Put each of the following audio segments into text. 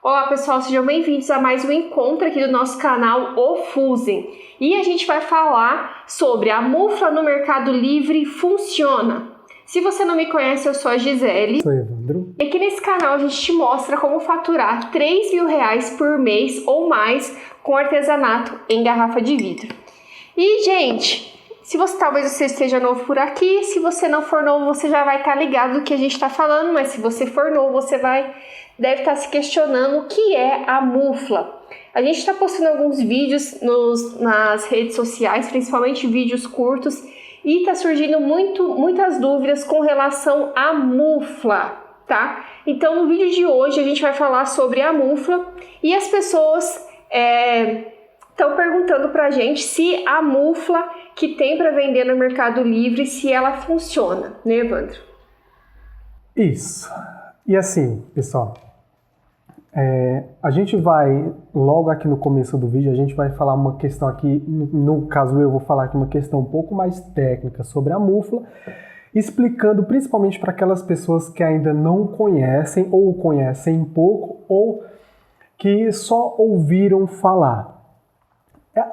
Olá pessoal, sejam bem-vindos a mais um encontro aqui do nosso canal O Fusem. E a gente vai falar sobre a mufla no Mercado Livre funciona. Se você não me conhece, eu sou a Gisele. Sou Evandro. E aqui nesse canal a gente te mostra como faturar R$3.000 por mês ou mais com artesanato em garrafa de vidro. E gente, talvez você esteja novo por aqui, se você não for novo você já vai estar ligado do que a gente está falando, mas se você for novo você deve estar se questionando o que é a mufla. A gente está postando alguns vídeos nas redes sociais, principalmente vídeos curtos, e está surgindo muitas dúvidas com relação à mufla, tá? Então no vídeo de hoje a gente vai falar sobre a mufla e as pessoas estão perguntando pra gente se a mufla que tem para vender no Mercado Livre, se ela funciona, né, Evandro? Isso. E assim, pessoal, a gente vai, logo aqui no começo do vídeo, a gente vai falar uma questão aqui, no caso eu vou falar aqui uma questão um pouco mais técnica sobre a mufla, explicando principalmente para aquelas pessoas que ainda não conhecem, ou conhecem pouco, ou que só ouviram falar.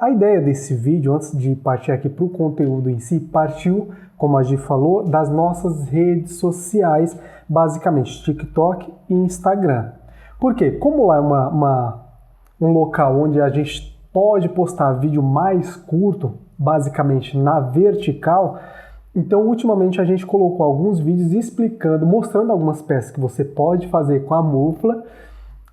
A ideia desse vídeo, antes de partir aqui para o conteúdo em si, partiu, como a Gi falou, das nossas redes sociais, basicamente TikTok e Instagram. Por quê? Como lá é um local onde a gente pode postar vídeo mais curto, basicamente na vertical, então ultimamente a gente colocou alguns vídeos explicando, mostrando algumas peças que você pode fazer com a mufla,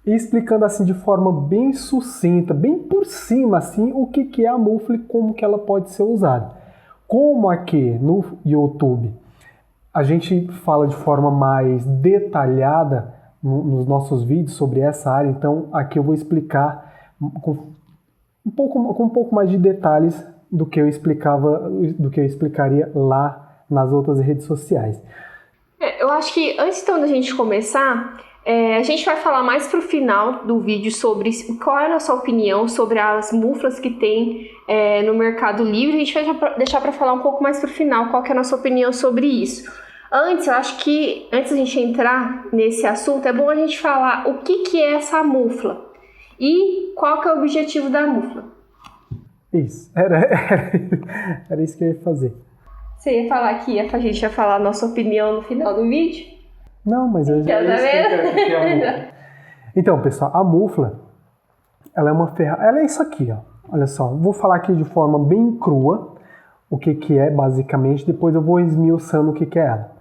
e explicando assim de forma bem sucinta, bem por cima assim, o que é a mufla e como que ela pode ser usada. Como aqui no YouTube a gente fala de forma mais detalhada nos nossos vídeos sobre essa área, então aqui eu vou explicar com um pouco mais de detalhes do que eu explicaria lá nas outras redes sociais. Eu acho que antes então da gente começar, a gente vai falar mais pro final do vídeo sobre qual é a nossa opinião sobre as muflas que tem no Mercado Livre. A gente vai deixar para falar um pouco mais pro final qual que é a nossa opinião sobre isso. Eu acho que antes da gente entrar nesse assunto, é bom a gente falar o que é essa mufla e qual que é o objetivo da mufla. Isso, era isso que eu ia fazer. Você ia falar que a gente ia falar a nossa opinião no final do vídeo? Não, mas eu já expliquei a mufla. Então, pessoal, a mufla, ela é uma ferramenta. Ela é isso aqui, ó. Olha só, vou falar aqui de forma bem crua o que é, basicamente. Depois eu vou esmiuçando o que é ela.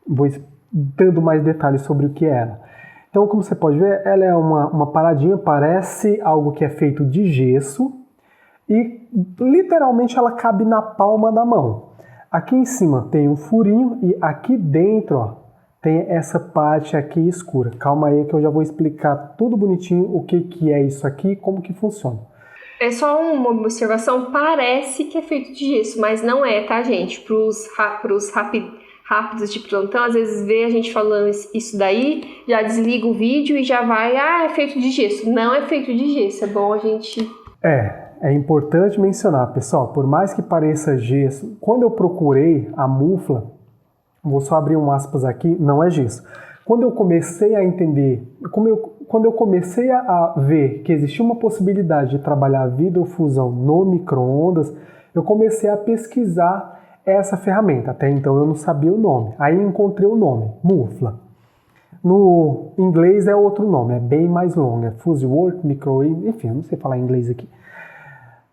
Vou dando mais detalhes sobre o que é ela. Então, como você pode ver, ela é uma paradinha, parece algo que é feito de gesso e literalmente ela cabe na palma da mão. Aqui em cima tem um furinho e aqui dentro, ó, tem essa parte aqui escura. Calma aí que eu já vou explicar tudo bonitinho o que é isso aqui e como que funciona. É só uma observação, parece que é feito de gesso, mas não é, tá, gente? Para os rápidos de plantão, às vezes vê a gente falando isso daí, já desliga o vídeo e já vai, é feito de gesso. Não é feito de gesso, é bom a gente... É importante mencionar, pessoal, por mais que pareça gesso, quando eu procurei a mufla, vou só abrir um aspas aqui, não é gesso. Quando eu comecei a entender, quando eu comecei a ver que existia uma possibilidade de trabalhar vidrofusão no micro-ondas, eu comecei a pesquisar essa ferramenta. Até então eu não sabia o nome. Aí encontrei o nome, mufla. No inglês é outro nome, é bem mais longo, é Fuse Work, enfim, eu não sei falar inglês aqui.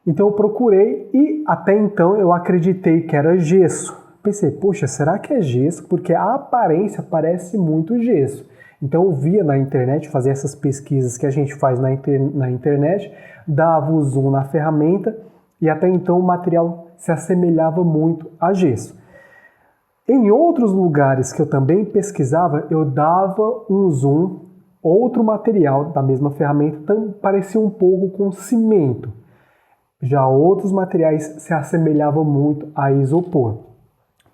Então eu procurei e até então eu acreditei que era gesso. Pensei, poxa, será que é gesso? Porque a aparência parece muito gesso. Então eu via na internet, fazia essas pesquisas que a gente faz na internet, dava o zoom na ferramenta e até então o material se assemelhava muito a gesso. Em outros lugares que eu também pesquisava, eu dava um zoom, outro material da mesma ferramenta parecia um pouco com cimento. Já outros materiais se assemelhavam muito a isopor.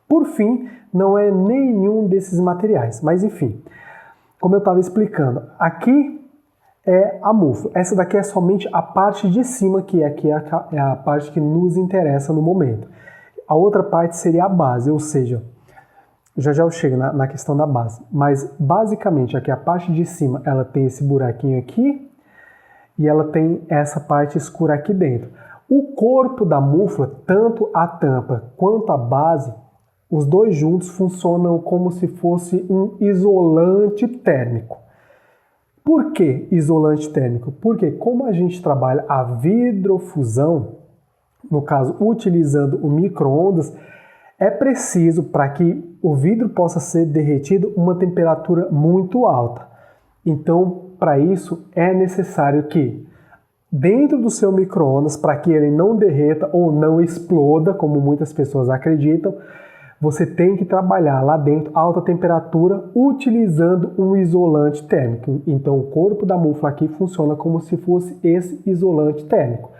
Por fim, não é nenhum desses materiais, mas enfim, como eu estava explicando, aqui é a mufla. Essa daqui é somente a parte de cima, que aqui é a parte que nos interessa no momento. A outra parte seria a base, ou seja, Já já eu chego na questão da base. Mas basicamente aqui a parte de cima ela tem esse buraquinho aqui e ela tem essa parte escura aqui dentro. O corpo da mufla, tanto a tampa quanto a base, os dois juntos funcionam como se fosse um isolante térmico. Por que isolante térmico? Porque como a gente trabalha a vidrofusão, no caso utilizando o micro-ondas, é preciso para que o vidro possa ser derretido uma temperatura muito alta. Então, para isso é necessário que dentro do seu micro-ondas, para que ele não derreta ou não exploda, como muitas pessoas acreditam, você tem que trabalhar lá dentro a alta temperatura utilizando um isolante térmico. Então, o corpo da mufla aqui funciona como se fosse esse isolante térmico.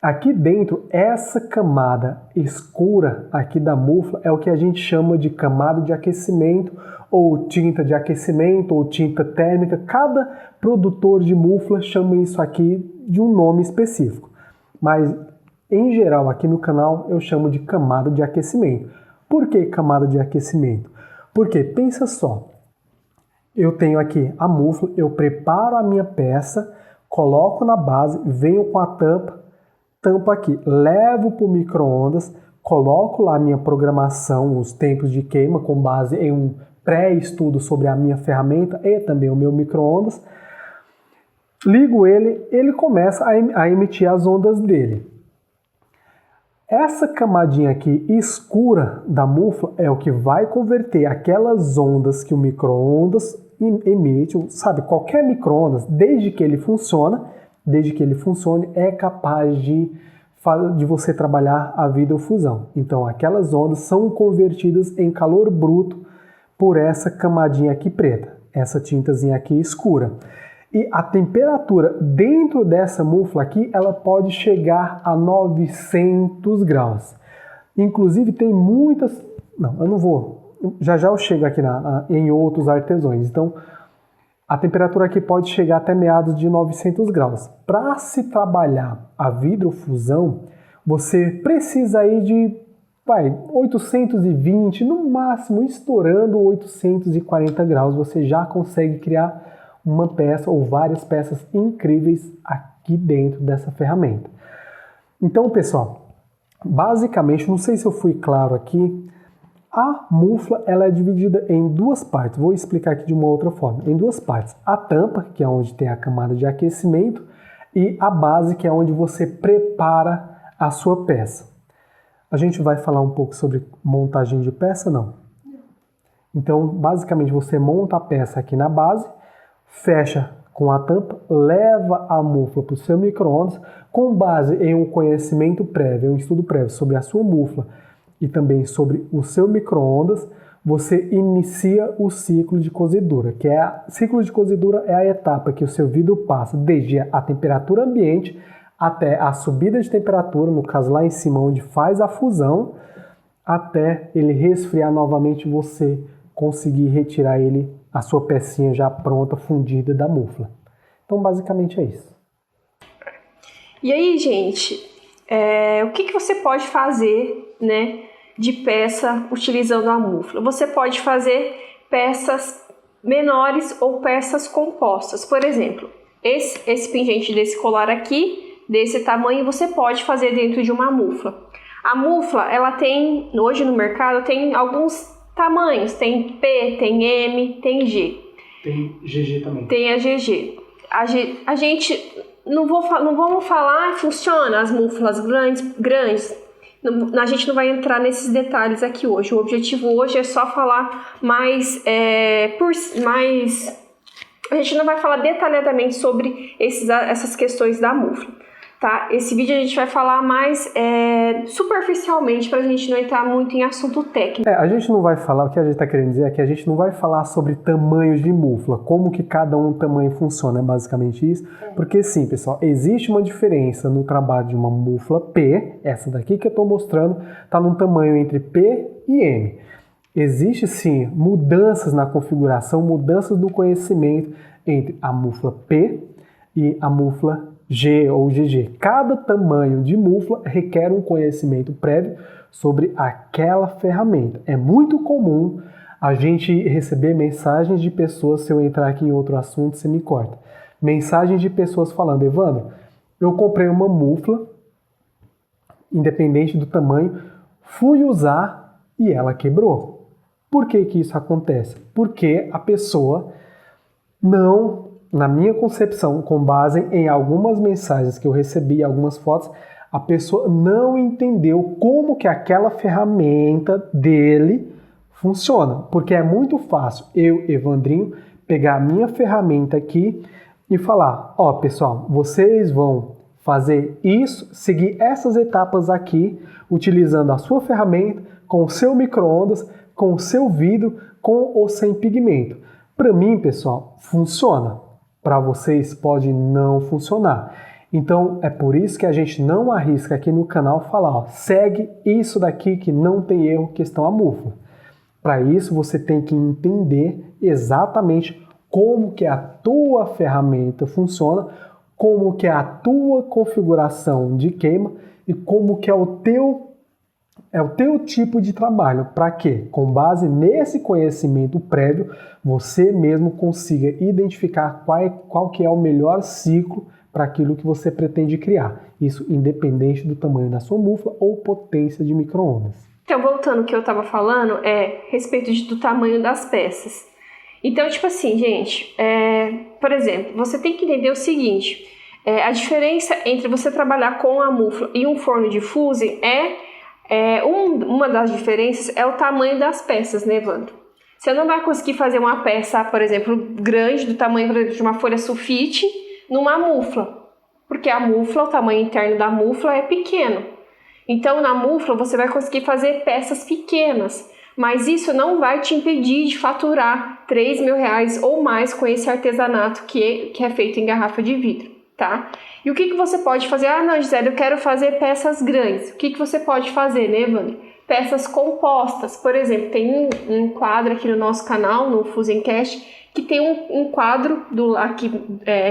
Aqui dentro, essa camada escura aqui da mufla é o que a gente chama de camada de aquecimento, ou tinta de aquecimento, ou tinta térmica. Cada produtor de mufla chama isso aqui de um nome específico. Mas, em geral, aqui no canal, eu chamo de camada de aquecimento. Por que camada de aquecimento? Porque, pensa só, eu tenho aqui a mufla, eu preparo a minha peça, coloco na base, venho com a tampo aqui, levo para o micro-ondas, coloco lá a minha programação, os tempos de queima, com base em um pré-estudo sobre a minha ferramenta e também o meu micro-ondas, ligo ele, ele começa a emitir as ondas dele. Essa camadinha aqui escura da mufla é o que vai converter aquelas ondas que o micro-ondas emite, sabe, qualquer micro-ondas, desde que ele funcione, é capaz de você trabalhar a vidrofusão. Então, aquelas ondas são convertidas em calor bruto por essa camadinha aqui preta, essa tintazinha aqui escura. E a temperatura dentro dessa mufla aqui, ela pode chegar a 900 graus. Inclusive, tem muitas... Não, eu não vou... Já eu chego aqui em outros artesões. Então, a temperatura aqui pode chegar até meados de 900 graus. Para se trabalhar a vidrofusão, você precisa aí de 820, no máximo estourando 840 graus, você já consegue criar uma peça ou várias peças incríveis aqui dentro dessa ferramenta. Então, pessoal, basicamente, não sei se eu fui claro aqui, a mufla ela é dividida em duas partes. Vou explicar aqui de uma outra forma. Em duas partes. A tampa, que é onde tem a camada de aquecimento, e a base, que é onde você prepara a sua peça. A gente vai falar um pouco sobre montagem de peça, não? Então, basicamente, você monta a peça aqui na base, fecha com a tampa, leva a mufla para o seu micro-ondas, com base em um conhecimento prévio, um estudo prévio sobre a sua mufla e também sobre o seu micro-ondas, você inicia o ciclo de cozedura, ciclo de cozedura é a etapa que o seu vidro passa desde a temperatura ambiente até a subida de temperatura, no caso lá em cima onde faz a fusão, até ele resfriar novamente e você conseguir retirar a sua pecinha já pronta, fundida da mufla. Então, basicamente é isso. E aí, gente, o que você pode fazer, né, de peça utilizando a mufla? Você pode fazer peças menores ou peças compostas. Por exemplo, esse pingente desse colar aqui, desse tamanho, você pode fazer dentro de uma mufla. A mufla, ela tem, hoje no mercado, tem alguns tamanhos, tem P, tem M, tem G. Tem GG também. Tem a GG. A gente, não vamos falar, funciona as muflas grandes. A gente não vai entrar nesses detalhes aqui hoje. O objetivo hoje é só falar mais... A gente não vai falar detalhadamente sobre essas questões da mufla. Tá? Esse vídeo a gente vai falar mais superficialmente para a gente não entrar muito em assunto técnico. A gente não vai falar, o que a gente está querendo dizer é que a gente não vai falar sobre tamanhos de mufla, como que cada tamanho funciona, é basicamente isso. Porque sim, pessoal, existe uma diferença no trabalho de uma mufla P, essa daqui que eu estou mostrando, está num tamanho entre P e M. Existe sim mudanças na configuração, mudanças no conhecimento entre a mufla P e a mufla G ou GG. Cada tamanho de mufla requer um conhecimento prévio sobre aquela ferramenta. É muito comum a gente receber mensagens de pessoas, se eu entrar aqui em outro assunto, você me corta. Mensagens de pessoas falando, Evandro, eu comprei uma mufla, independente do tamanho, fui usar e ela quebrou. Por que que isso acontece? Porque a pessoa não, na minha concepção, com base em algumas mensagens que eu recebi, algumas fotos, a pessoa não entendeu como que aquela ferramenta dele funciona. Porque é muito fácil eu, Evandrinho, pegar a minha ferramenta aqui e falar, ó, pessoal, vocês vão fazer isso, seguir essas etapas aqui, utilizando a sua ferramenta, com o seu micro-ondas, com o seu vidro, com ou sem pigmento. Para mim, pessoal, funciona. Para vocês pode não funcionar. Então, é por isso que a gente não arrisca aqui no canal falar, ó, segue isso daqui que não tem erro, questão a mufla. Para isso, você tem que entender exatamente como que a tua ferramenta funciona, como que é a tua configuração de queima e como que é o teu tipo de trabalho. Para quê? Com base nesse conhecimento prévio, você mesmo consiga identificar qual que é o melhor ciclo para aquilo que você pretende criar. Isso independente do tamanho da sua mufla ou potência de micro-ondas. Então, voltando ao que eu estava falando, a respeito do tamanho das peças. Então, tipo assim, gente, por exemplo, você tem que entender o seguinte, a diferença entre você trabalhar com a mufla e um forno de fusing uma das diferenças é o tamanho das peças, né, Evandro? Você não vai conseguir fazer uma peça, por exemplo, grande, do tamanho, por exemplo, de uma folha sulfite, numa mufla, porque a mufla, o tamanho interno da mufla é pequeno. Então, na mufla, você vai conseguir fazer peças pequenas, mas isso não vai te impedir de faturar R$3.000 ou mais com esse artesanato que é feito em garrafa de vidro, tá? E o que você pode fazer? Ah, não, Gisele, eu quero fazer peças grandes. O que você pode fazer, né, Evandro? Peças compostas. Por exemplo, tem um quadro aqui no nosso canal, no Fusencast, que tem um quadro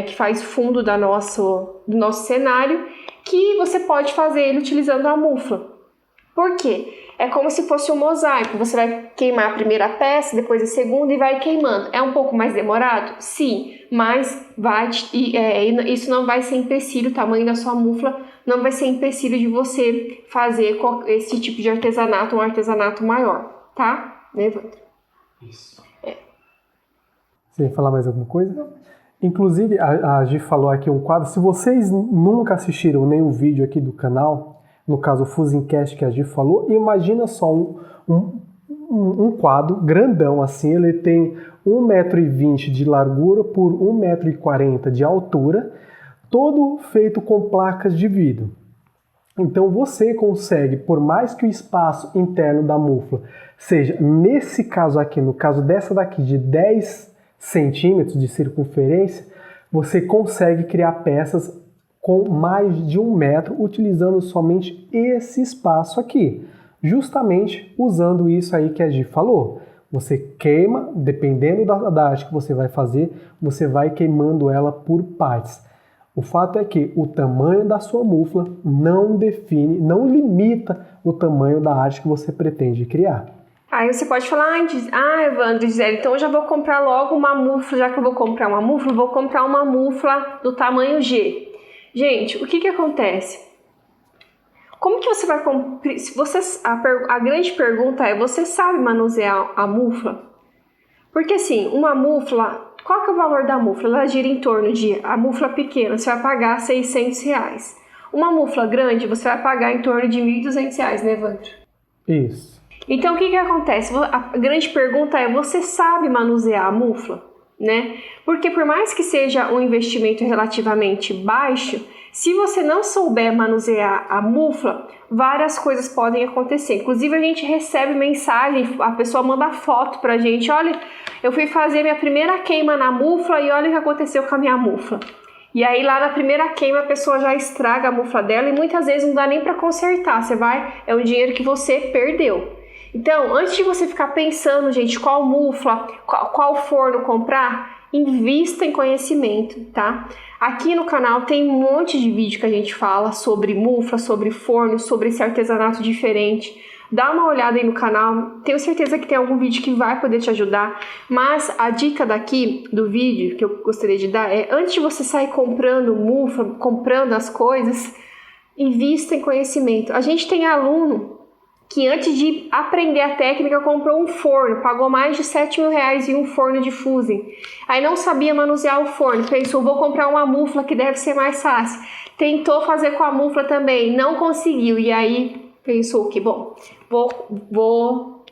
que faz fundo do nosso cenário, que você pode fazer ele utilizando a mufla. Por quê? É como se fosse um mosaico. Você vai queimar a primeira peça, depois a segunda e vai queimando. É um pouco mais demorado? Sim, mas isso não vai ser empecilho, o tamanho da sua mufla não vai ser empecilho de você fazer esse tipo de artesanato, um artesanato maior, tá? Né, Evandro? Isso. Você ia falar mais alguma coisa? Não. Inclusive, a Gi falou aqui um quadro. Se vocês nunca assistiram nenhum vídeo aqui do canal, no caso o Fusencast que a Gi falou, imagina só um quadro grandão assim, ele tem 1,20 m de largura por 1,40 m de altura, todo feito com placas de vidro. Então você consegue, por mais que o espaço interno da mufla seja, nesse caso aqui, no caso dessa daqui de 10 centímetros de circunferência, você consegue criar peças com mais de 1 metro utilizando somente esse espaço aqui, justamente usando isso aí que a Gi falou. Você queima, dependendo da arte que você vai fazer, você vai queimando ela por partes. O fato é que o tamanho da sua mufla não define, não limita o tamanho da arte que você pretende criar. Aí você pode falar, Evandro, Gisele, então eu já vou comprar logo uma mufla, já que eu vou comprar uma mufla, eu vou comprar uma mufla do tamanho G. Gente, o que acontece? Como que você vai comprar? A grande pergunta é, você sabe manusear a mufla? Porque assim, uma mufla, qual que é o valor da mufla? Ela gira em torno de, a mufla pequena, você vai pagar R$600. Uma mufla grande, você vai pagar em torno de R$1.200, né, Evandro? Isso. Então, o que acontece? A grande pergunta é, você sabe manusear a mufla? Né? Porque por mais que seja um investimento relativamente baixo, se você não souber manusear a mufla, várias coisas podem acontecer. Inclusive, a gente recebe mensagem, a pessoa manda foto pra gente, olha, eu fui fazer minha primeira queima na mufla e olha o que aconteceu com a minha mufla. E aí lá na primeira queima a pessoa já estraga a mufla dela e muitas vezes não dá nem para consertar, é um dinheiro que você perdeu. Então, antes de você ficar pensando, gente, qual mufla, qual forno comprar, invista em conhecimento, tá? Aqui no canal tem um monte de vídeo que a gente fala sobre mufla, sobre forno, sobre esse artesanato diferente. dá uma olhada aí no canal, tenho certeza que tem algum vídeo que vai poder te ajudar, mas a dica daqui do vídeo que eu gostaria de dar é, antes de você sair comprando mufla, comprando as coisas, invista em conhecimento. A gente tem aluno que antes de aprender a técnica comprou um forno, pagou mais de 7 mil reais em um forno de Fusen. Aí não sabia manusear o forno, pensou, vou comprar uma mufla que deve ser mais fácil. Tentou fazer com a mufla também, não conseguiu. E aí pensou que, bom, vou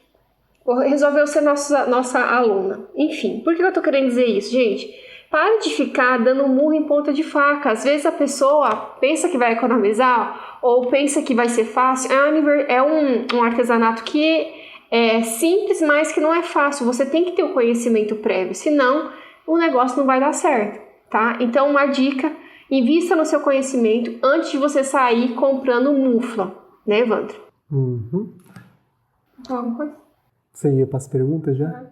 resolver ser nossa aluna. Enfim, por que eu tô querendo dizer isso, gente? Para de ficar dando murro em ponta de faca. Às vezes a pessoa pensa que vai economizar ou pensa que vai ser fácil. É um artesanato que é simples, mas que não é fácil. Você tem que ter o conhecimento prévio, senão o negócio não vai dar certo, tá? Então, uma dica, invista no seu conhecimento antes de você sair comprando mufla, né, Evandro? Uhum. Alguma coisa? Você ia para as perguntas já?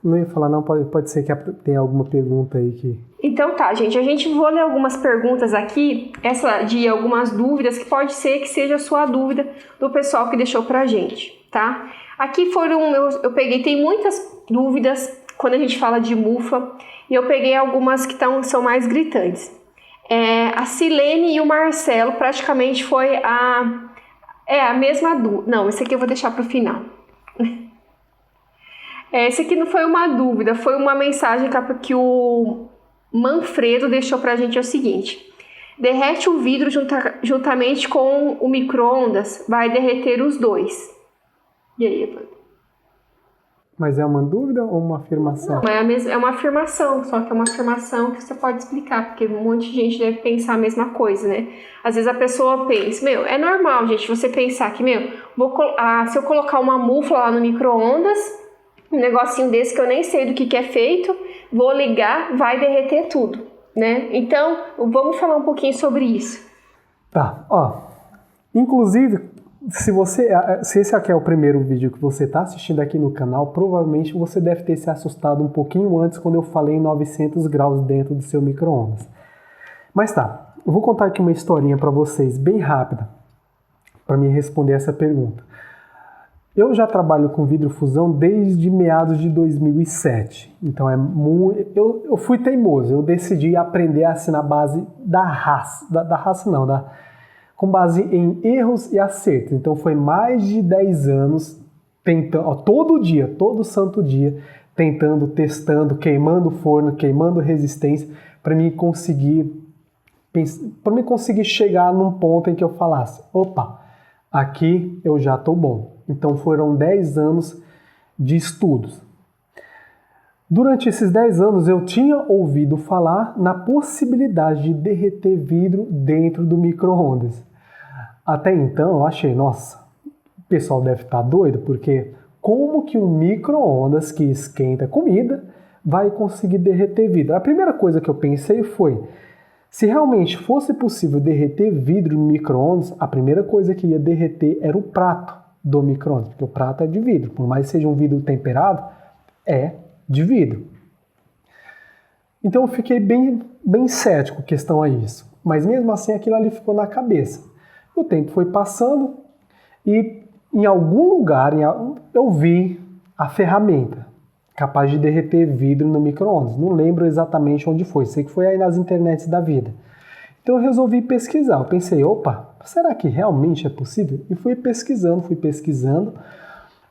Não ia falar não, pode ser que tenha alguma pergunta aí que... Então tá, gente, a gente vou ler algumas perguntas aqui, essa de algumas dúvidas, que pode ser que seja a sua dúvida do pessoal que deixou pra gente, tá? Aqui eu peguei, tem muitas dúvidas quando a gente fala de mufla, e eu peguei algumas que são mais gritantes. A Silene e o Marcelo praticamente foi a mesma dúvida. Não, esse aqui eu vou deixar pro final. Esse aqui não foi uma dúvida, foi uma mensagem que o Manfredo deixou pra gente, é o seguinte: derrete o vidro juntamente com o micro-ondas, vai derreter os dois. E aí, Evandro? Mas é uma dúvida ou uma afirmação? Não, é uma afirmação, só que é uma afirmação que você pode explicar, porque um monte de gente deve pensar a mesma coisa, né? Às vezes a pessoa pensa, é normal, gente, você pensar que, se eu colocar uma mufla lá no micro-ondas, um negocinho desse que eu nem sei do que é feito, vou ligar, vai derreter tudo, né? Então, vamos falar um pouquinho sobre isso. Tá, inclusive, se esse aqui é o primeiro vídeo que você está assistindo aqui no canal, provavelmente você deve ter se assustado um pouquinho antes quando eu falei em 900 graus dentro do seu micro-ondas. Mas tá, eu vou contar aqui uma historinha para vocês, bem rápida, para me responder essa pergunta. Eu já trabalho com vidrofusão desde meados de 2007, então eu fui teimoso, eu decidi aprender assim na base com base em erros e acertos. Então foi mais de 10 anos tentando, todo santo dia, tentando, testando, queimando forno, queimando resistência, para mim conseguir chegar num ponto em que eu falasse, opa, aqui eu já estou bom. Então foram 10 anos de estudos. Durante esses 10 anos eu tinha ouvido falar na possibilidade de derreter vidro dentro do micro-ondas. Até então eu achei, nossa, o pessoal deve estar doido, porque como que um micro-ondas que esquenta comida vai conseguir derreter vidro? A primeira coisa que eu pensei foi, se realmente fosse possível derreter vidro no micro-ondas, a primeira coisa que ia derreter era o prato do micro-ondas, porque o prato é de vidro, por mais que seja um vidro temperado, é de vidro. Então eu fiquei bem cético com questão a isso, mas mesmo assim aquilo ali ficou na cabeça. O tempo foi passando e em algum lugar eu vi a ferramenta capaz de derreter vidro no micro-ondas. Não lembro exatamente onde foi, sei que foi aí nas internets da vida. Então eu resolvi pesquisar, eu pensei, opa, será que realmente é possível? E fui pesquisando,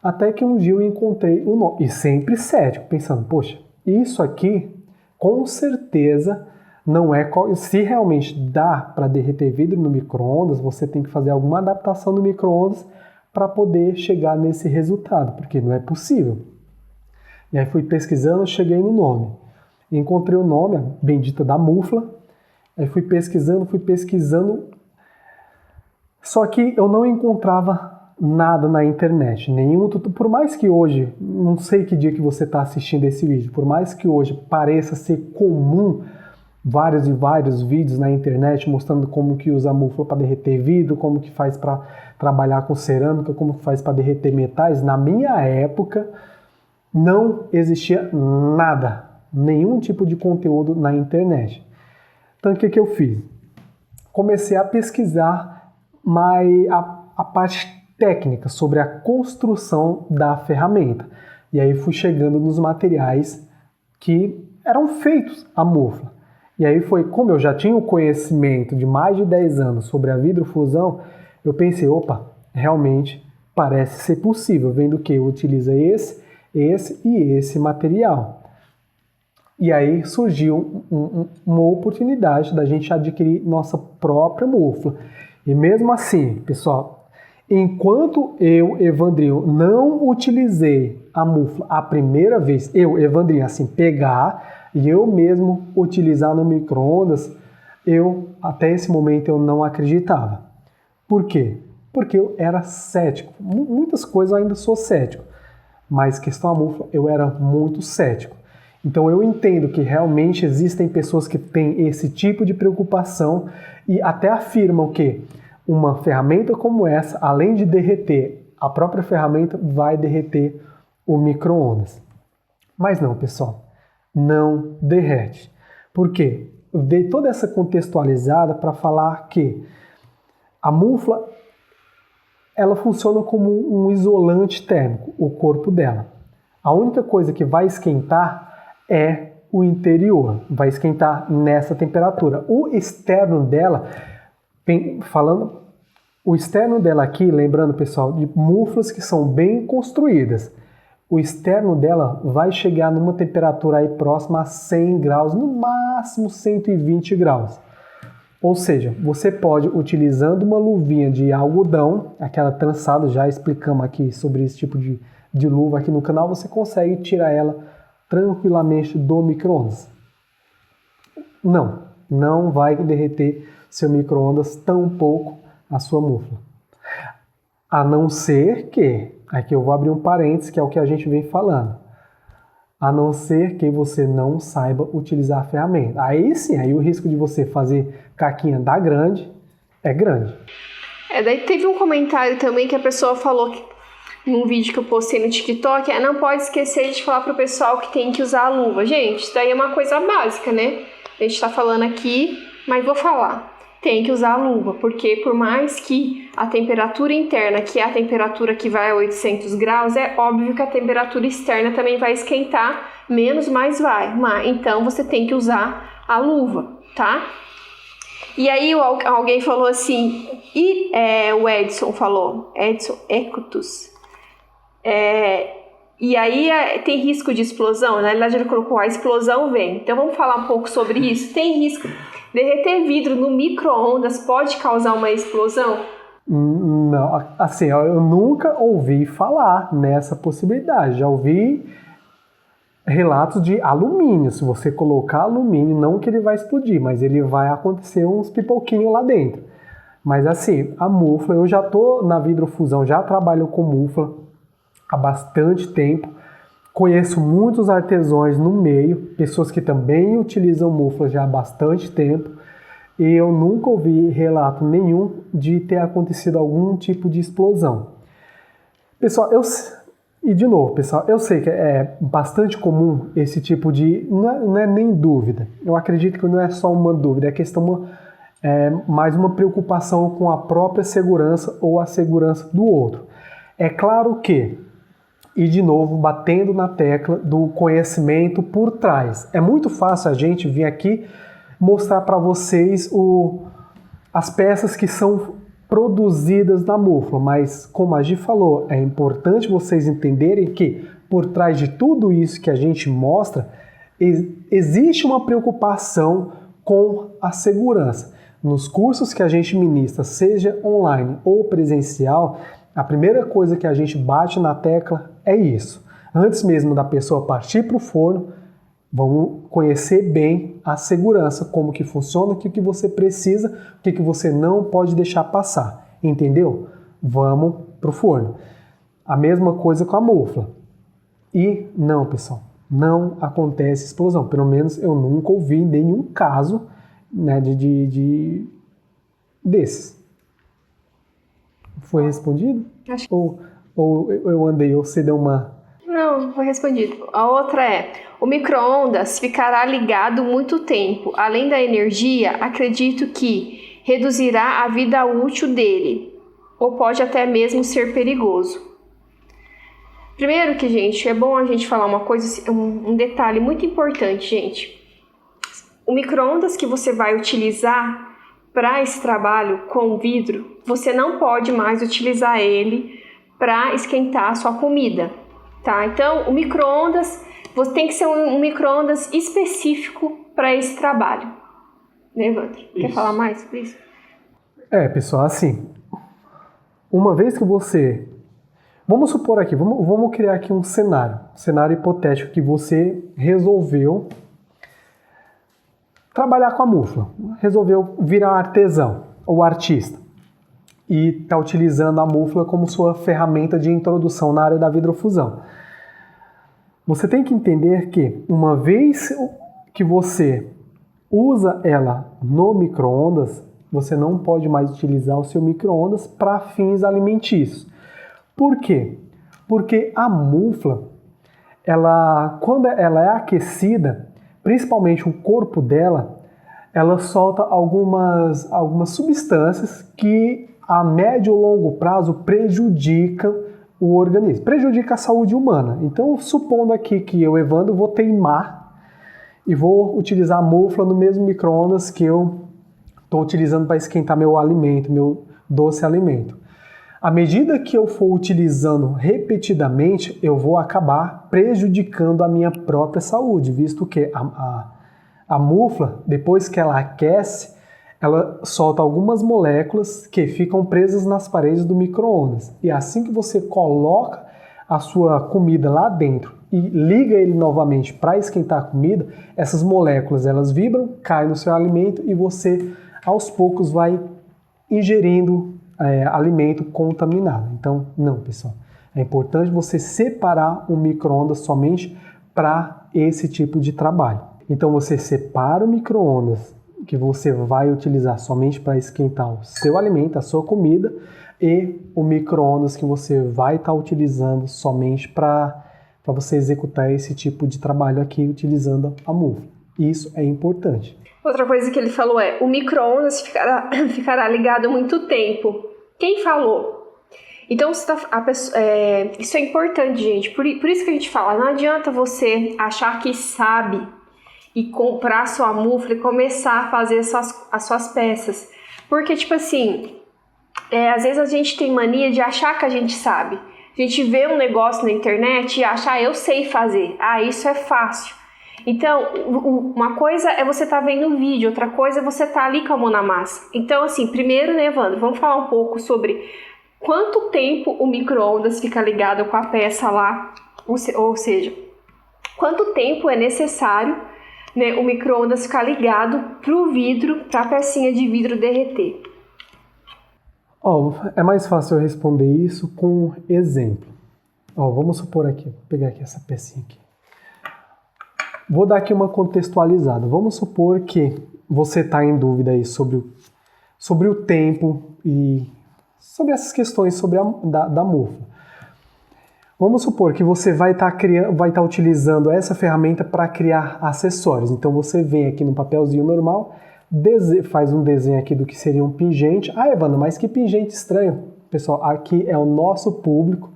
até que um dia eu encontrei o nome, e sempre cético, pensando, poxa, isso aqui com certeza não é, se realmente dá para derreter vidro no micro-ondas, você tem que fazer alguma adaptação no micro-ondas para poder chegar nesse resultado, porque não é possível. E aí fui pesquisando, cheguei no nome. Encontrei o nome, a bendita da mufla. Aí fui pesquisando. Só que eu não encontrava nada na internet. Por mais que hoje, não sei que dia que você está assistindo esse vídeo, por mais que hoje pareça ser comum vários e vários vídeos na internet mostrando como que usa a mufla para derreter vidro, como que faz para trabalhar com cerâmica, como que faz para derreter metais, na minha época não existia nada, nenhum tipo de conteúdo na internet. Então o que eu fiz? Comecei a pesquisar a a parte técnica, sobre a construção da ferramenta. E aí fui chegando nos materiais que eram feitos a mufla. E aí foi, como eu já tinha o conhecimento de mais de 10 anos sobre a vidrofusão, eu pensei, opa, realmente parece ser possível, vendo que utiliza esse e esse material. E aí surgiu uma oportunidade da gente adquirir nossa própria mufla. E mesmo assim, pessoal, enquanto eu, Evandrinho, não utilizei a mufla a primeira vez, eu, Evandrinho, assim, pegar e eu mesmo utilizar no micro-ondas, até esse momento, eu não acreditava. Por quê? Porque eu era cético. Muitas coisas eu ainda sou cético, mas questão da mufla, eu era muito cético. Então eu entendo que realmente existem pessoas que têm esse tipo de preocupação e até afirmam que uma ferramenta como essa, além de derreter a própria ferramenta, vai derreter o micro-ondas. Mas não, pessoal, não derrete. Por quê? Eu dei toda essa contextualizada para falar que a mufla ela funciona como um isolante térmico, o corpo dela. A única coisa que vai esquentar é o interior, vai esquentar nessa temperatura. O externo dela, o externo dela aqui, lembrando pessoal, de muflas que são bem construídas, o externo dela vai chegar numa temperatura aí próxima a 100 graus, no máximo 120 graus. Ou seja, você pode, utilizando uma luvinha de algodão, aquela trançada, já explicamos aqui sobre esse tipo de luva aqui no canal, você consegue tirar ela tranquilamente do micro-ondas. Não vai derreter seu micro-ondas, tampouco a sua mufla. A não ser que, aqui eu vou abrir um parênteses, que é o que a gente vem falando, a não ser que você não saiba utilizar a ferramenta. Aí sim, aí o risco de você fazer caquinha da grande é grande. Daí teve um comentário também que a pessoa falou que num vídeo que eu postei no TikTok, não pode esquecer de falar pro pessoal que tem que usar a luva. Gente, isso daí é uma coisa básica, né? A gente tá falando aqui, mas vou falar. Tem que usar a luva, porque por mais que a temperatura interna, que é a temperatura que vai a 800 graus, é óbvio que a temperatura externa também vai esquentar menos, mas vai. Então você tem que usar a luva, tá? E aí alguém falou assim, o Edson falou, Edson Ecutus, e aí tem risco de explosão? Na verdade ele colocou, a explosão vem. Então vamos falar um pouco sobre isso. Tem risco? Derreter vidro no micro-ondas pode causar uma explosão? Não, assim, eu nunca ouvi falar nessa possibilidade. Já ouvi relatos de alumínio. Se você colocar alumínio, não que ele vai explodir, mas ele vai acontecer uns pipoquinhos lá dentro. Mas assim, a mufla, eu já tô na vidrofusão, já trabalho com mufla há bastante tempo. Conheço muitos artesãos no meio, pessoas que também utilizam mufla já há bastante tempo, e eu nunca ouvi relato nenhum de ter acontecido algum tipo de explosão. Pessoal, pessoal, eu sei que é bastante comum esse tipo de... Não é nem dúvida, eu acredito que não é só uma dúvida, é questão mais uma preocupação com a própria segurança ou a segurança do outro. É claro que, e de novo, batendo na tecla do conhecimento por trás. É muito fácil a gente vir aqui mostrar para vocês as peças que são produzidas na mufla, mas como a Gi falou, é importante vocês entenderem que por trás de tudo isso que a gente mostra, existe uma preocupação com a segurança. Nos cursos que a gente ministra, seja online ou presencial, a primeira coisa que a gente bate na tecla é isso. Antes mesmo da pessoa partir para o forno, vamos conhecer bem a segurança, como que funciona, o que você precisa, o que você não pode deixar passar. Entendeu? Vamos para o forno. A mesma coisa com a mufla. E não, pessoal, não acontece explosão. Pelo menos eu nunca ouvi nenhum caso, né, desses. Foi respondido? Acho que... Ou você deu uma... Não, foi respondido. A outra é, o micro-ondas ficará ligado muito tempo. Além da energia, acredito que reduzirá a vida útil dele. ou pode até mesmo ser perigoso. Primeiro que, gente, é bom a gente falar uma coisa, um detalhe muito importante, gente. O micro-ondas que você vai utilizar para esse trabalho com vidro, você não pode mais utilizar ele para esquentar a sua comida, tá? Então, o micro-ondas, você tem que ser um micro-ondas específico para esse trabalho. Né, Evandro? Quer falar mais sobre isso? Pessoal, assim, uma vez que você... Vamos supor aqui, vamos criar aqui um cenário hipotético que você resolveu trabalhar com a mufla, resolveu virar artesão ou artista e está utilizando a mufla como sua ferramenta de introdução na área da vidrofusão. Você tem que entender que uma vez que você usa ela no micro-ondas, você não pode mais utilizar o seu micro-ondas para fins alimentícios. Por quê? Porque a mufla, quando ela é aquecida, principalmente o corpo dela, ela solta algumas substâncias que a médio e longo prazo prejudicam o organismo, prejudica a saúde humana. Então, supondo aqui que eu, Evandro, vou teimar e vou utilizar a mufla no mesmo micro-ondas que eu estou utilizando para esquentar meu alimento, meu doce alimento. À medida que eu for utilizando repetidamente, eu vou acabar prejudicando a minha própria saúde, visto que a mufla, depois que ela aquece, ela solta algumas moléculas que ficam presas nas paredes do micro-ondas. E assim que você coloca a sua comida lá dentro e liga ele novamente para esquentar a comida, essas moléculas elas vibram, caem no seu alimento e você aos poucos vai ingerindo alimento contaminado. Então, não, pessoal. É importante você separar o micro-ondas somente para esse tipo de trabalho. Então, você separa o micro-ondas que você vai utilizar somente para esquentar o seu alimento, a sua comida, e o micro-ondas que você vai estar utilizando somente para você executar esse tipo de trabalho aqui utilizando a mufla. Isso é importante. Outra coisa que ele falou o micro-ondas ficará ligado muito tempo. Quem falou? Então, isso é importante, gente. Por isso que a gente fala, não adianta você achar que sabe e comprar sua mufla e começar a fazer as suas peças. Porque, tipo assim, às vezes a gente tem mania de achar que a gente sabe. A gente vê um negócio na internet e acha, eu sei fazer. Isso é fácil. Então, uma coisa é você estar vendo o vídeo, outra coisa é você estar ali com a mão na massa. Então, assim, primeiro, né, Evandro, vamos falar um pouco sobre quanto tempo o micro-ondas fica ligado com a peça lá, ou seja, quanto tempo é necessário, né, o micro-ondas ficar ligado para o vidro, para a pecinha de vidro derreter. É mais fácil eu responder isso com um exemplo. Vamos supor aqui, vou pegar aqui essa pecinha aqui. Vou dar aqui uma contextualizada. Vamos supor que você está em dúvida aí sobre o tempo e sobre essas questões da mufla. Vamos supor que você vai estar utilizando essa ferramenta para criar acessórios. Então você vem aqui no papelzinho normal, faz um desenho aqui do que seria um pingente. Evandro, mas que pingente estranho. Pessoal, aqui é o nosso público,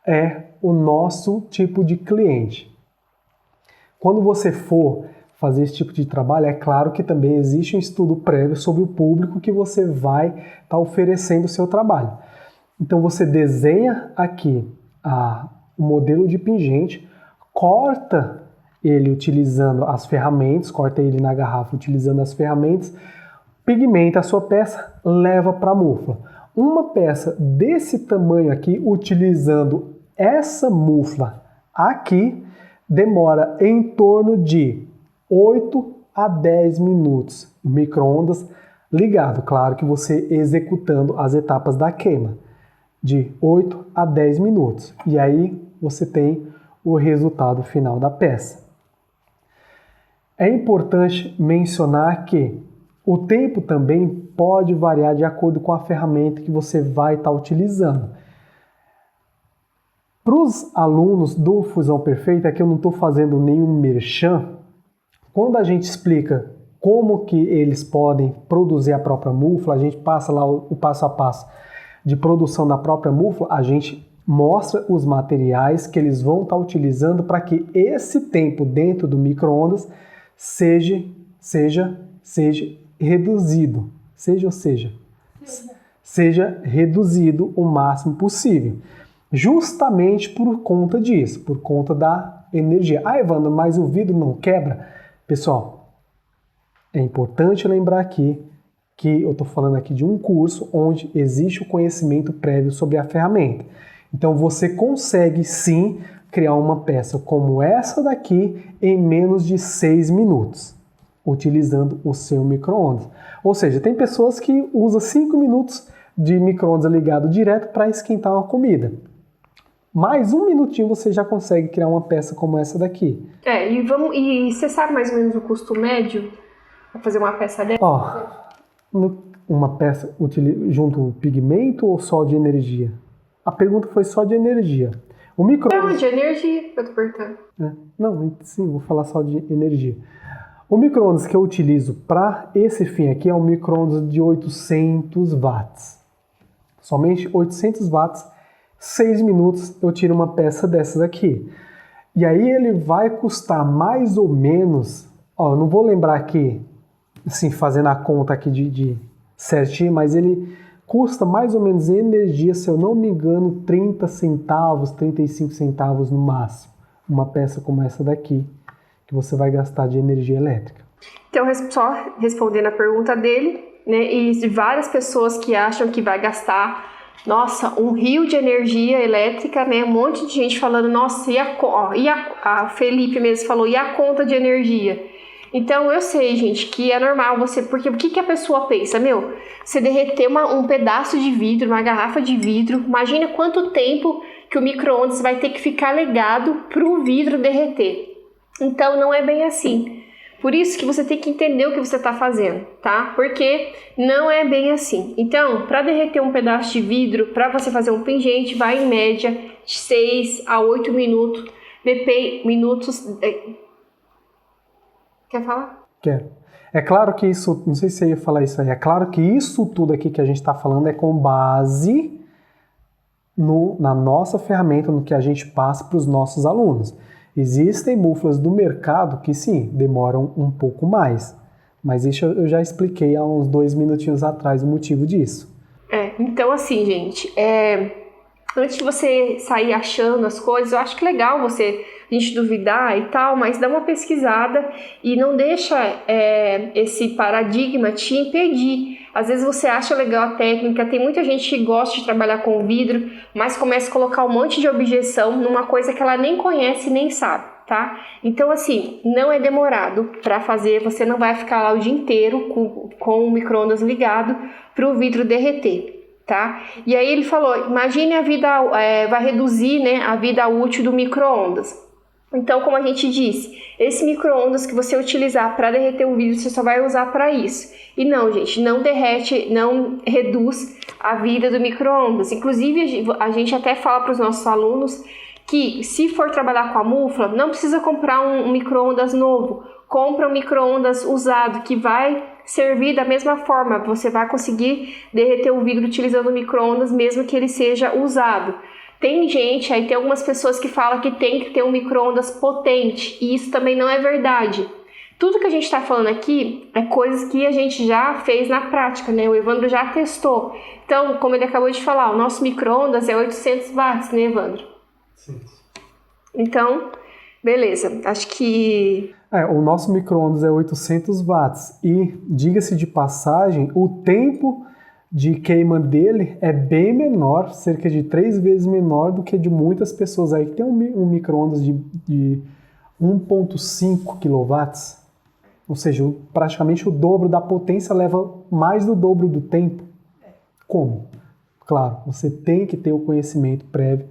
é o nosso tipo de cliente. Quando você for fazer esse tipo de trabalho, é claro que também existe um estudo prévio sobre o público que você vai estar oferecendo o seu trabalho. Então você desenha aqui o modelo de pingente, corta ele utilizando as ferramentas, corta ele na garrafa utilizando as ferramentas, pigmenta a sua peça, leva para a mufla. Uma peça desse tamanho aqui, utilizando essa mufla aqui, demora em torno de 8 a 10 minutos, micro-ondas ligado, claro que você executando as etapas da queima, de 8 a 10 minutos. E aí você tem o resultado final da peça. É importante mencionar que o tempo também pode variar de acordo com a ferramenta que você vai estar utilizando. Para os alunos do Fusão Perfeita, aqui eu não estou fazendo nenhum merchan, quando a gente explica como que eles podem produzir a própria mufla, a gente passa lá o passo a passo de produção da própria mufla, a gente mostra os materiais que eles vão estar utilizando para que esse tempo dentro do micro-ondas seja reduzido. Seja reduzido o máximo possível. Justamente por conta disso, por conta da energia. Ah, Evandro, mas o vidro não quebra? Pessoal, é importante lembrar aqui que eu estou falando aqui de um curso onde existe o conhecimento prévio sobre a ferramenta. Então você consegue sim criar uma peça como essa daqui em menos de 6 minutos, utilizando o seu micro-ondas. Ou seja, tem pessoas que usam 5 minutos de micro-ondas ligado direto para esquentar uma comida. Mais 1 minutinho você já consegue criar uma peça como essa daqui. E você sabe mais ou menos o custo médio para fazer uma peça dessa? Uma peça junto o pigmento ou só de energia? A pergunta foi só de energia. O micro-ondas... Não, de energia, eu tô perguntando. Não, sim, vou falar só de energia. O micro-ondas que eu utilizo para esse fim aqui é um micro-ondas de 800 watts. Somente 800 watts, 6 minutos eu tiro uma peça dessas aqui. E aí ele vai custar mais ou menos, eu não vou lembrar aqui, assim, fazendo a conta aqui de certinho, mas ele custa mais ou menos em energia, se eu não me engano, 30 centavos, 35 centavos no máximo. Uma peça como essa daqui, que você vai gastar de energia elétrica. Então, só respondendo a pergunta dele, né, e várias pessoas que acham que vai gastar, nossa, um rio de energia elétrica, né, um monte de gente falando, nossa, a Felipe mesmo falou, e a conta de energia? Então, eu sei, gente, que é normal você... Porque o que a pessoa pensa? Você derreter um pedaço de vidro, uma garrafa de vidro, imagina quanto tempo que o micro-ondas vai ter que ficar ligado para o vidro derreter. Então, não é bem assim. Por isso que você tem que entender o que você está fazendo, tá? Porque não é bem assim. Então, para derreter um pedaço de vidro, para você fazer um pingente, vai em média de 6 a 8 minutos. Minutos... Quer falar? Quero. É claro que isso, não sei se você ia falar isso aí, é claro que isso tudo aqui que a gente está falando é com base na nossa ferramenta, no que a gente passa para os nossos alunos. Existem muflas do mercado que sim, demoram um pouco mais, mas isso eu já expliquei há uns 2 minutinhos atrás o motivo disso. Então assim, gente, antes de você sair achando as coisas, eu acho que é legal a gente duvidar e tal, mas dá uma pesquisada e não deixa esse paradigma te impedir. Às vezes você acha legal a técnica, tem muita gente que gosta de trabalhar com vidro, mas começa a colocar um monte de objeção numa coisa que ela nem conhece nem sabe, tá? Então assim, não é demorado para fazer, você não vai ficar lá o dia inteiro com o micro-ondas ligado para o vidro derreter. Tá? E aí ele falou, imagine a vida, vai reduzir, né, a vida útil do micro-ondas. Então, como a gente disse, esse micro-ondas que você utilizar para derreter o vidro, você só vai usar para isso. E não, gente, não derrete, não reduz a vida do micro-ondas. Inclusive, a gente até fala para os nossos alunos que se for trabalhar com a mufla, não precisa comprar um micro-ondas novo. Compra um micro-ondas usado que vai servir da mesma forma. Você vai conseguir derreter o vidro utilizando o micro-ondas mesmo que ele seja usado. Tem algumas pessoas que falam que tem que ter um micro-ondas potente e isso também não é verdade. Tudo que a gente está falando aqui é coisas que a gente já fez na prática, né? O Evandro já testou. Então, como ele acabou de falar, o nosso micro-ondas é 800 watts, né, Evandro? Sim. Então, beleza. Acho que... O nosso micro-ondas é 800 watts e, diga-se de passagem, o tempo de queima dele é bem menor, cerca de 3 vezes menor do que de muitas pessoas aí que tem um micro-ondas de 1.5 kW, ou seja, praticamente o dobro da potência, leva mais do dobro do tempo. Como? Claro, você tem que ter o conhecimento prévio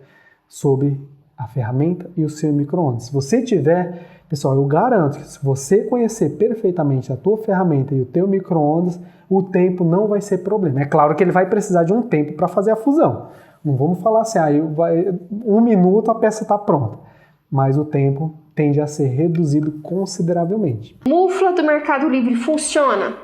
sobre a ferramenta e o seu micro-ondas. Se você tiver, pessoal, eu garanto que se você conhecer perfeitamente a tua ferramenta e o teu micro-ondas, o tempo não vai ser problema. É claro que ele vai precisar de um tempo para fazer a fusão. Não vamos falar assim, 1 minuto a peça está pronta. Mas o tempo tende a ser reduzido consideravelmente. Mufla do Mercado Livre funciona?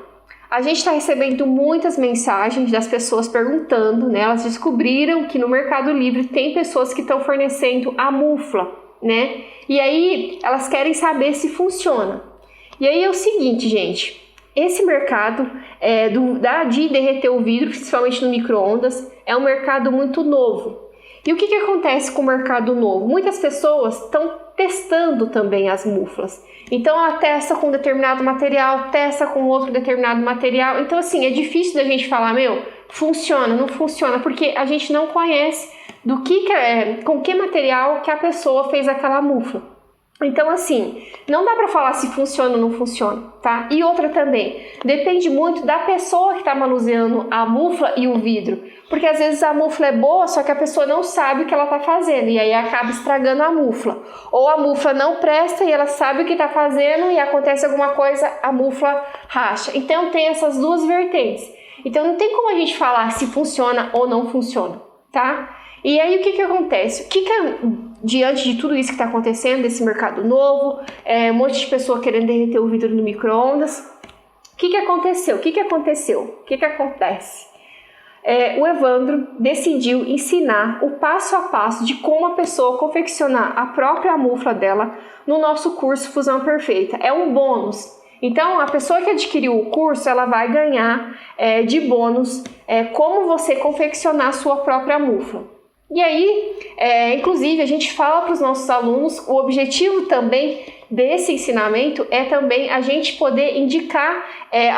A gente está recebendo muitas mensagens das pessoas perguntando, né? Elas descobriram que no Mercado Livre tem pessoas que estão fornecendo a mufla, né? E aí elas querem saber se funciona. E aí é o seguinte, gente, esse mercado de derreter o vidro, principalmente no micro-ondas, é um mercado muito novo. E o que acontece com o mercado novo? Muitas pessoas estão testando também as muflas. Então ela testa com determinado material, testa com outro determinado material. Então assim, é difícil da gente falar, funciona, não funciona, porque a gente não conhece com que material que a pessoa fez aquela mufla. Então assim, não dá para falar se funciona ou não funciona, tá? E outra também, depende muito da pessoa que está manuseando a mufla e o vidro. Porque às vezes a mufla é boa, só que a pessoa não sabe o que ela está fazendo e aí acaba estragando a mufla. Ou a mufla não presta e ela sabe o que está fazendo e acontece alguma coisa, a mufla racha. Então tem essas duas vertentes. Então não tem como a gente falar se funciona ou não funciona, tá? E aí o que acontece? Diante de tudo isso que está acontecendo, desse mercado novo, um monte de pessoa querendo derreter o vidro no micro-ondas, o que aconteceu? O que acontece? O Evandro decidiu ensinar o passo a passo de como a pessoa confeccionar a própria mufla dela no nosso curso Fusão Perfeita. É um bônus. Então, a pessoa que adquiriu o curso, ela vai ganhar de bônus como você confeccionar a sua própria mufla. E aí, inclusive, a gente fala para os nossos alunos, o objetivo também desse ensinamento é também a gente poder indicar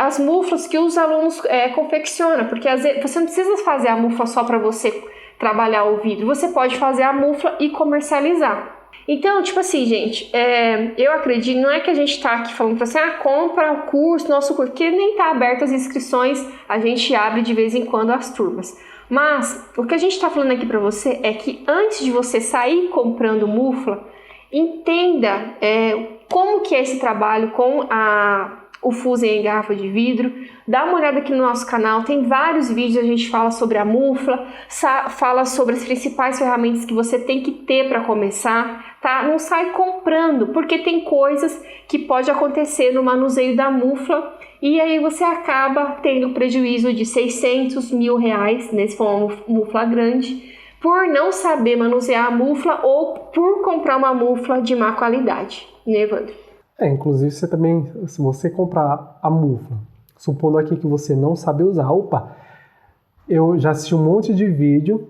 as muflas que os alunos confeccionam, porque às vezes você não precisa fazer a mufla só para você trabalhar o vidro, você pode fazer a mufla e comercializar. Então, tipo assim, gente, eu acredito, não é que a gente está aqui falando para você, compra o curso, nosso curso, porque nem está aberto as inscrições, a gente abre de vez em quando as turmas. Mas o que a gente está falando aqui para você é que antes de você sair comprando mufla, entenda como que é esse trabalho com o Fusem em garrafa de vidro. Dá uma olhada aqui no nosso canal, tem vários vídeos, a gente fala sobre a mufla, fala sobre as principais ferramentas que você tem que ter para começar, tá? Não sai comprando, porque tem coisas que pode acontecer no manuseio da mufla e aí você acaba tendo prejuízo de 600 mil reais, se for uma mufla grande, por não saber manusear a mufla ou por comprar uma mufla de má qualidade, né, Evandro? Inclusive você também, se você comprar a mufla, supondo aqui que você não sabe usar, eu já assisti um monte de vídeo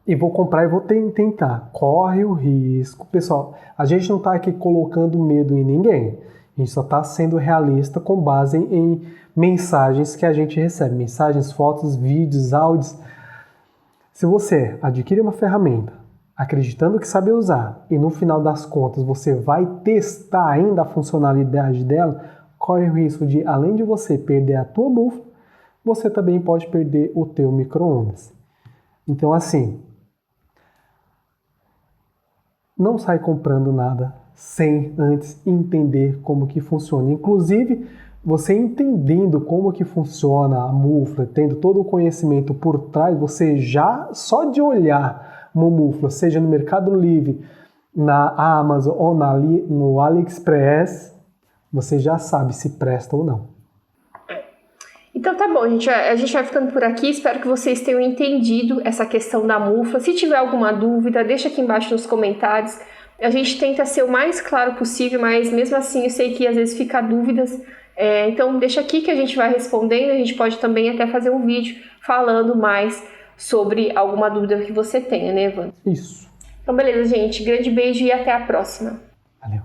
e vou comprar e vou tentar. Corre o risco. Pessoal, a gente não está aqui colocando medo em ninguém. A gente só está sendo realista com base em mensagens que a gente recebe. Mensagens, fotos, vídeos, áudios. Se você adquire uma ferramenta acreditando que sabe usar e no final das contas você vai testar ainda a funcionalidade dela, corre o risco de, além de você perder a tua mufla, você também pode perder o teu micro-ondas. Então assim, não sai comprando nada sem antes entender como que funciona. Inclusive, você entendendo como que funciona a mufla, tendo todo o conhecimento por trás, você já, só de olhar uma mufla, seja no Mercado Livre, na Amazon ou no AliExpress, você já sabe se presta ou não. Então tá bom, gente, a gente vai ficando por aqui, espero que vocês tenham entendido essa questão da mufla. Se tiver alguma dúvida, deixa aqui embaixo nos comentários. A gente tenta ser o mais claro possível, mas mesmo assim eu sei que às vezes fica dúvidas. Então deixa aqui que a gente vai respondendo, a gente pode também até fazer um vídeo falando mais sobre alguma dúvida que você tenha, né, Evandro? Isso. Então beleza, gente, grande beijo e até a próxima. Valeu.